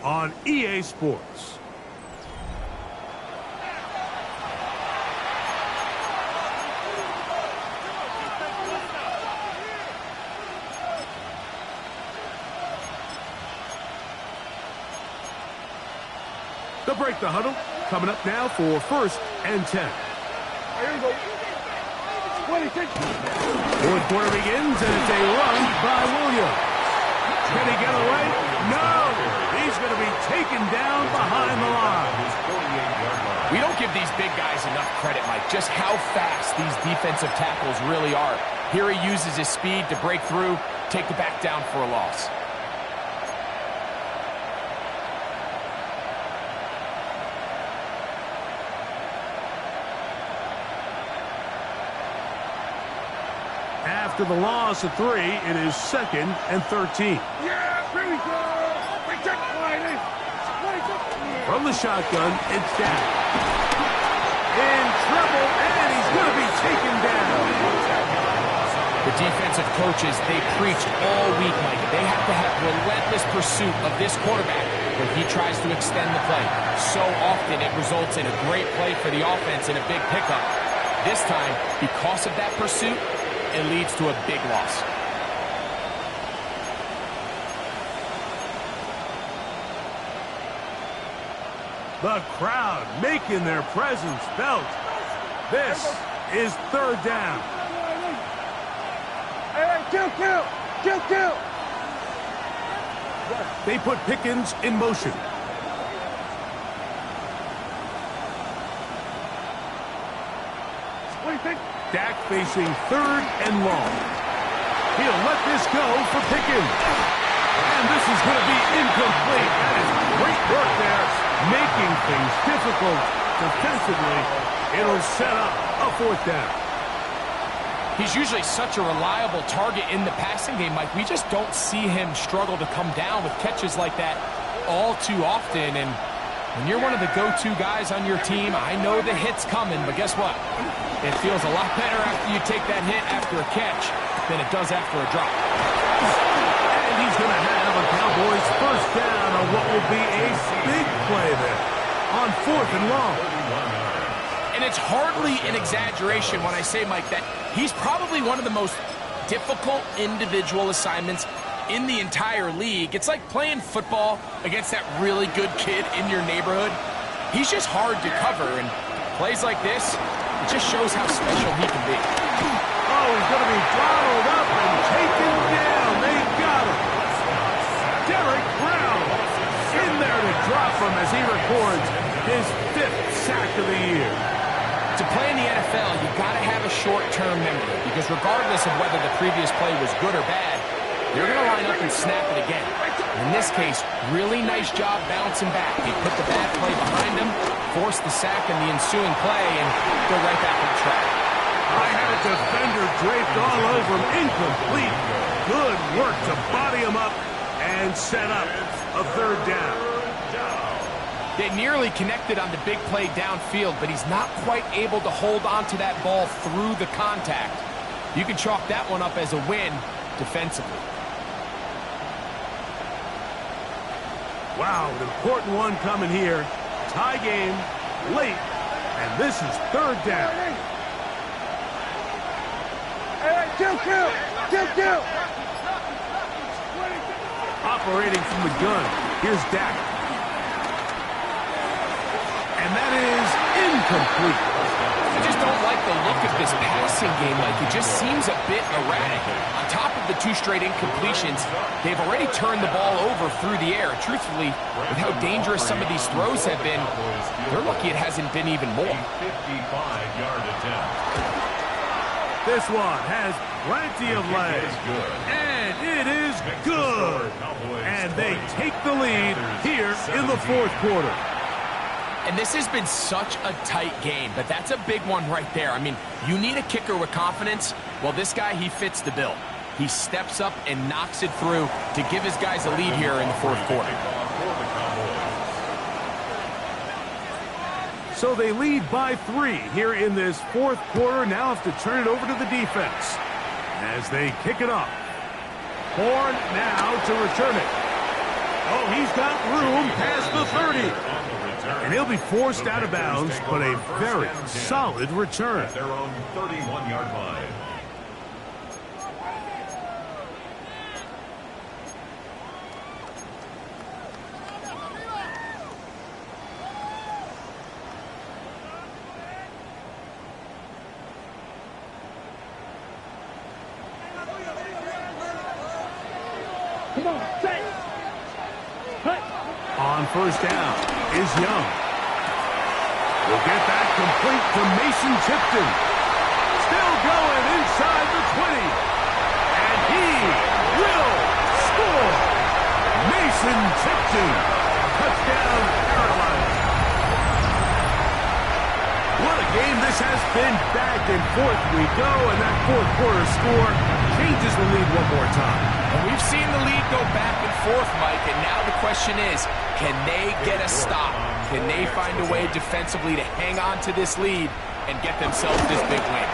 [SPEAKER 1] on EA Sports. The break the huddle coming up now for 1st and 10.
[SPEAKER 2] Here we go. 26.
[SPEAKER 1] 4th quarter begins, and it's a run by Williams. Can he get away? No! He's going to be taken down behind the line.
[SPEAKER 4] We don't give these big guys enough credit, Mike, just how fast these defensive tackles really are. Here he uses his speed to break through, take the back down for a loss.
[SPEAKER 1] After the loss of 3, it is 2nd and 13.
[SPEAKER 2] Yeah, here we go. I take 20.
[SPEAKER 1] From the shotgun, it's down. In trouble, and he's going to be taken down.
[SPEAKER 4] The defensive coaches, they preached all week, Mike. They have to have relentless pursuit of this quarterback when he tries to extend the play. So often it results in a great play for the offense and a big pickup. This time, because of that pursuit, it leads to a big loss.
[SPEAKER 1] The crowd making their presence felt. This is 3rd down.
[SPEAKER 2] Hey, kill.
[SPEAKER 1] They put Pickens in motion.
[SPEAKER 2] What do you think?
[SPEAKER 1] Dak facing 3rd and long. He'll let this go for Pickens. And this is going to be incomplete. That is great work there, making things difficult defensively. It'll set up a 4th down.
[SPEAKER 4] He's usually such a reliable target in the passing game, Mike. We just don't see him struggle to come down with catches like that all too often, and when you're one of the go-to guys on your team, I know the hit's coming, but guess what? It feels a lot better after you take that hit after a catch than it does after a drop.
[SPEAKER 1] And he's going to have a Cowboys first down on what will be a big play there on 4th and long.
[SPEAKER 4] And it's hardly an exaggeration when I say, Mike, that he's probably one of the most difficult individual assignments in the entire league. It's like playing football against that really good kid in your neighborhood. He's just hard to cover, and plays like this, it just shows how special he can be.
[SPEAKER 1] Oh, he's going to be throttled up and taken down. They got him. Derek Brown in there to drop him as he records his 5th sack of the year.
[SPEAKER 4] To play in the NFL, you've got to have a short-term memory, because regardless of whether the previous play was good or bad, you're going to line up and snap it again. In this case, really nice job bouncing back. He put the bad play behind him, forced the sack in the ensuing play, and go right back on track.
[SPEAKER 1] I had a defender draped all over him, incomplete. Good work to body him up and set up a 3rd down.
[SPEAKER 4] They nearly connected on the big play downfield, but he's not quite able to hold on to that ball through the contact. You can chalk that one up as a win defensively.
[SPEAKER 1] Wow, an important one coming here. Tie game, late, and this is 3rd down.
[SPEAKER 2] Hey, kill!
[SPEAKER 1] Operating from the gun, here's Dak. And that is incomplete.
[SPEAKER 4] I just don't like the look of this passing game. Like, it just seems a bit erratic. On top of the 2 straight incompletions, they've already turned the ball over through the air. Truthfully, with how dangerous some of these throws have been, they're lucky it hasn't been even more.
[SPEAKER 3] 55-yard attempt.
[SPEAKER 1] This one has plenty of legs. And it is good. And they take the lead here in the 4th quarter.
[SPEAKER 4] And this has been such a tight game, but that's a big one right there. I mean, you need a kicker with confidence. Well, this guy, he fits the bill. He steps up and knocks it through to give his guys a lead here in the 4th quarter.
[SPEAKER 1] So they lead by 3 here in this 4th quarter. Now have to turn it over to the defense as they kick it off. Horn now to return it. Oh, he's got room past the 30. And he'll be forced out of bounds, but a very solid return.
[SPEAKER 3] At their own 31-yard line.
[SPEAKER 2] Come on, say.
[SPEAKER 1] On 1st down is Young. We'll get that complete to Mason Tipton. Still going inside the 20. And he will score. Mason Tipton. Touchdown, Carolina. What a game this has been. Back and forth we go, and that 4th quarter score changes the lead one more time.
[SPEAKER 4] And we've seen the lead go back and forth, Mike, and now the question is, can they get a stop? Can they find a way defensively to hang on to this lead and get themselves this big win?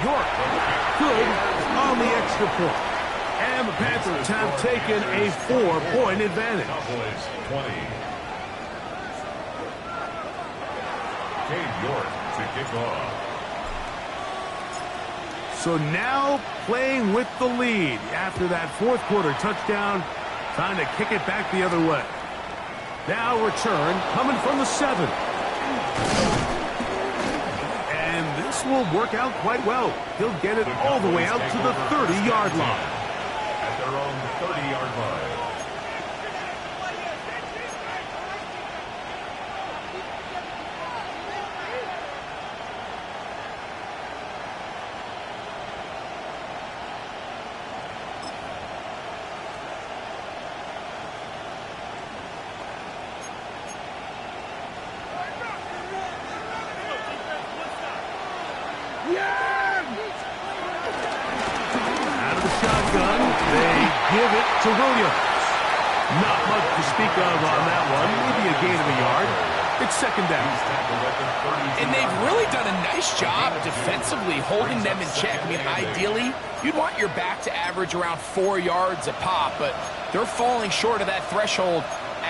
[SPEAKER 1] York, good on the extra point. And the Panthers have taken a 4-point advantage.
[SPEAKER 3] Cowboys 20. Cade York to kick off.
[SPEAKER 1] So now playing with the lead after that 4th quarter touchdown, trying to kick it back the other way. Now return coming from the 7. And this will work out quite well. He'll get it all the way out to the 30-yard line.
[SPEAKER 3] At their own 30-yard line.
[SPEAKER 1] Out of the shotgun, they give it to Williams. Not much to speak of on that one. Maybe a gain of a yard. It's second down.
[SPEAKER 4] And they've really done a nice job defensively holding them in check. I mean, ideally, you'd want your back to average around 4 yards a pop, but they're falling short of that threshold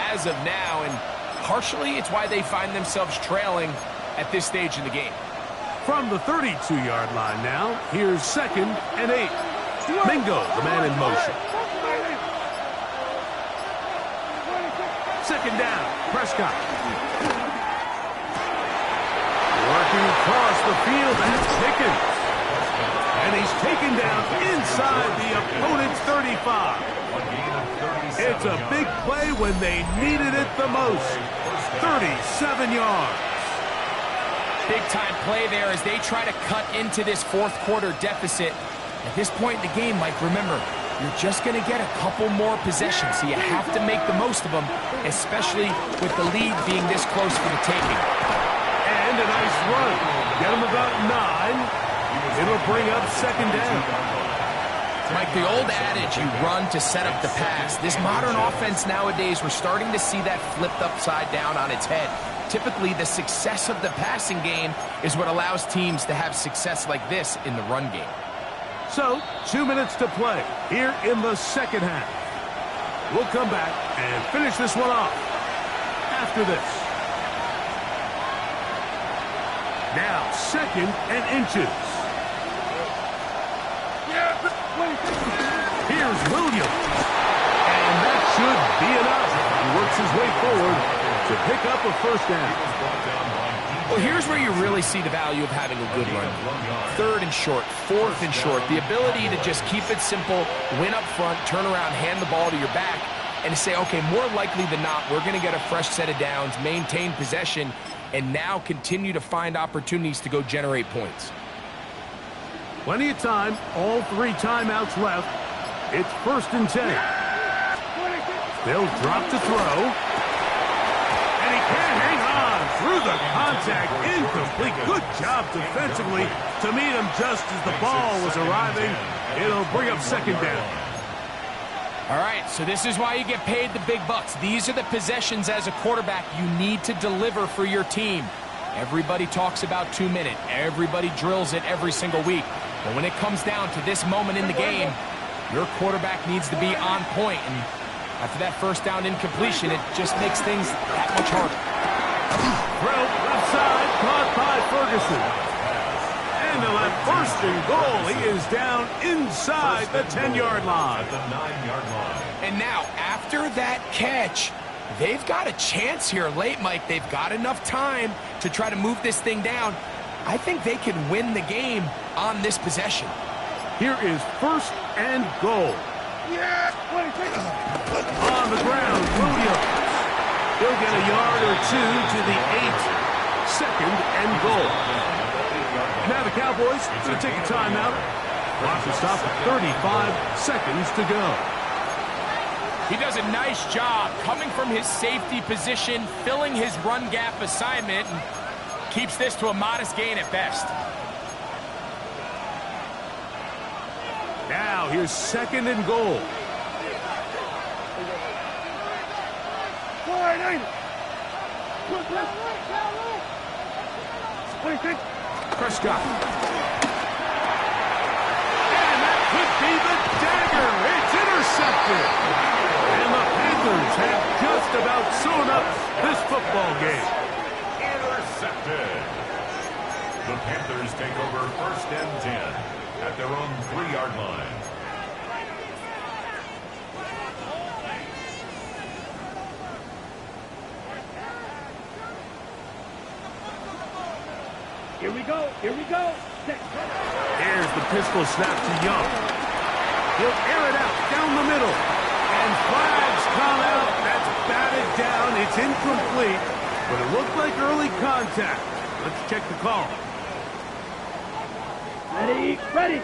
[SPEAKER 4] as of now, and partially it's why they find themselves trailing at this stage in the game.
[SPEAKER 1] From the 32-yard line now, here's 2nd and 8. Mingo, the man in motion. Second down, Prescott. Working across the field, that's Pickens. And he's taken down inside the opponent's 35. It's a big play when they needed it the most. 37 yards.
[SPEAKER 4] Big-time play there as they try to cut into this fourth-quarter deficit. At this point in the game, Mike, remember, you're just going to get a couple more possessions, so you have to make the most of them, especially with the lead being this close for the taking.
[SPEAKER 1] And a nice run. Get him about 9. It'll bring up second down.
[SPEAKER 4] Mike, the old adage, you run to set up the pass. This modern offense nowadays, we're starting to see that flipped upside down on its head. Typically, the success of the passing game is what allows teams to have success like this in the run game.
[SPEAKER 1] So, 2 minutes to play here in the second half. We'll come back and finish this one off after this. Now, 2nd and inches. Here's Williams. And that should be enough. He works his way forward to pick up a first down.
[SPEAKER 4] Well, here's where you really see the value of having a good run. 3rd and short, 4th and short. The ability to just keep it simple, win up front, turn around, hand the ball to your back, and to say, okay, more likely than not, we're going to get a fresh set of downs, maintain possession, and now continue to find opportunities to go generate points.
[SPEAKER 1] Plenty of time, all 3 timeouts left. It's 1st and 10. They'll drop to throw. And he can't hang on through the contact. Incomplete. Good job defensively to meet him just as the ball was arriving. It'll bring up second down.
[SPEAKER 4] All right, so this is why you get paid the big bucks. These are the possessions as a quarterback you need to deliver for your team. Everybody talks about 2 minutes. Everybody drills it every single week. But when it comes down to this moment in the game, your quarterback needs to be on point. And after that first down incompletion, it just makes things that much harder.
[SPEAKER 1] Throw left side, caught by Ferguson. And they'll have 1st and goal. He is down inside the 10-yard line.
[SPEAKER 3] At the 9-yard line.
[SPEAKER 4] And now, after that catch, they've got a chance here late, Mike. They've got enough time to try to move this thing down. I think they can win the game on this possession.
[SPEAKER 1] Here is 1st and goal. On the ground, Williams. He'll get a yard or 2 to the 8. 2nd and goal. Now the Cowboys are going to take a timeout. Clock will stop at 35 seconds to go.
[SPEAKER 4] He does a nice job coming from his safety position, filling his run gap assignment, and keeps this to a modest gain at best.
[SPEAKER 1] Now here's 2nd and goal. Prescott. And that could be the dagger. It's intercepted. And the Panthers have just about sewn up this football game.
[SPEAKER 3] Intercepted. The Panthers take over 1st and 10 at their own 3-yard line.
[SPEAKER 2] Here we go. Here we go.
[SPEAKER 1] Here's the pistol snap to Young. He'll air it out down the middle. And flags come out. That's batted down. It's incomplete. But it looked like early contact. Let's check the call.
[SPEAKER 2] Ready. Ready.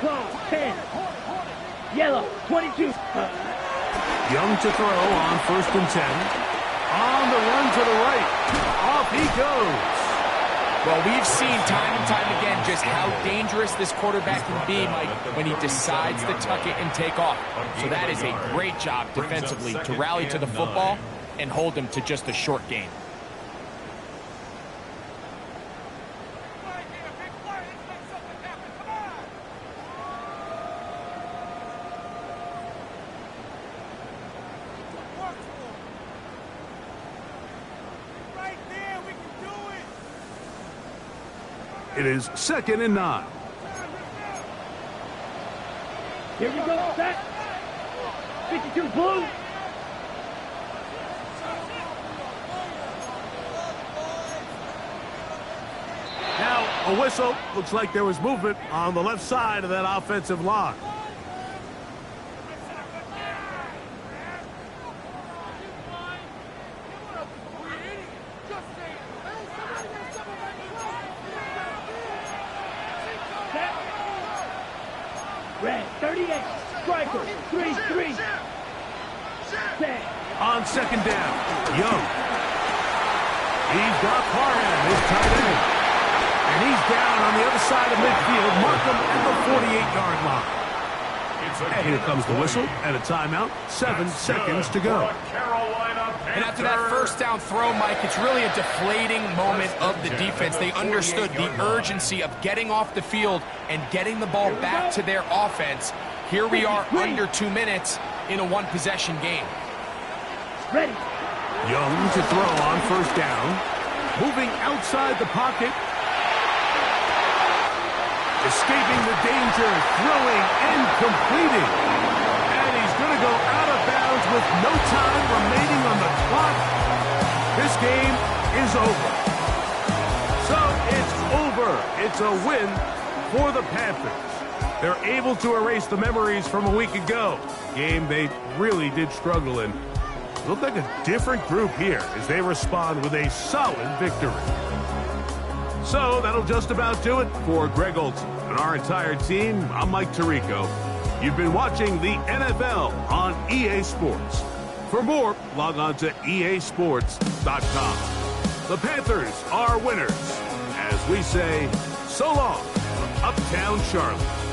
[SPEAKER 2] 12, 10. Yellow, 22.
[SPEAKER 1] Young to throw on 1st and 10. On the run to the right. Off he goes.
[SPEAKER 4] Well, we've seen time and time again just how dangerous this quarterback can be, Mike, when he decides to tuck it and take off. So that is a great job defensively to rally to the football and hold him to just a short gain.
[SPEAKER 1] It is 2nd and 9.
[SPEAKER 2] Here we go, set. 52 blue.
[SPEAKER 1] Now, a whistle. Looks like there was movement on the left side of that offensive line.
[SPEAKER 2] Red, 38, striker, 3-3. Set.
[SPEAKER 1] On 2nd down, Young. He's got Parham, his tight end. And he's down on the other side of midfield. Markham at the 48-yard line. And here comes the whistle and a timeout. 7 seconds to go.
[SPEAKER 4] And after that first down throw, Mike, it's really a deflating moment of the defense. They understood the urgency of getting off the field and getting the ball back to their offense. Here we are under 2 minutes in a one-possession game.
[SPEAKER 2] Ready.
[SPEAKER 1] Young to throw on 1st down. Moving outside the pocket. Escaping the danger, throwing and completing. And he's going to go out of bounds with no time remaining on the clock. This game is over. So it's over. It's a win for the Panthers. They're able to erase the memories from a week ago. Game they really did struggle in. Look like a different group here as they respond with a solid victory. So that'll just about do it for Greg Olson and our entire team. I'm Mike Tirico. You've been watching the NFL on EA Sports. For more, log on to easports.com. The Panthers are winners. As we say, so long from Uptown Charlotte.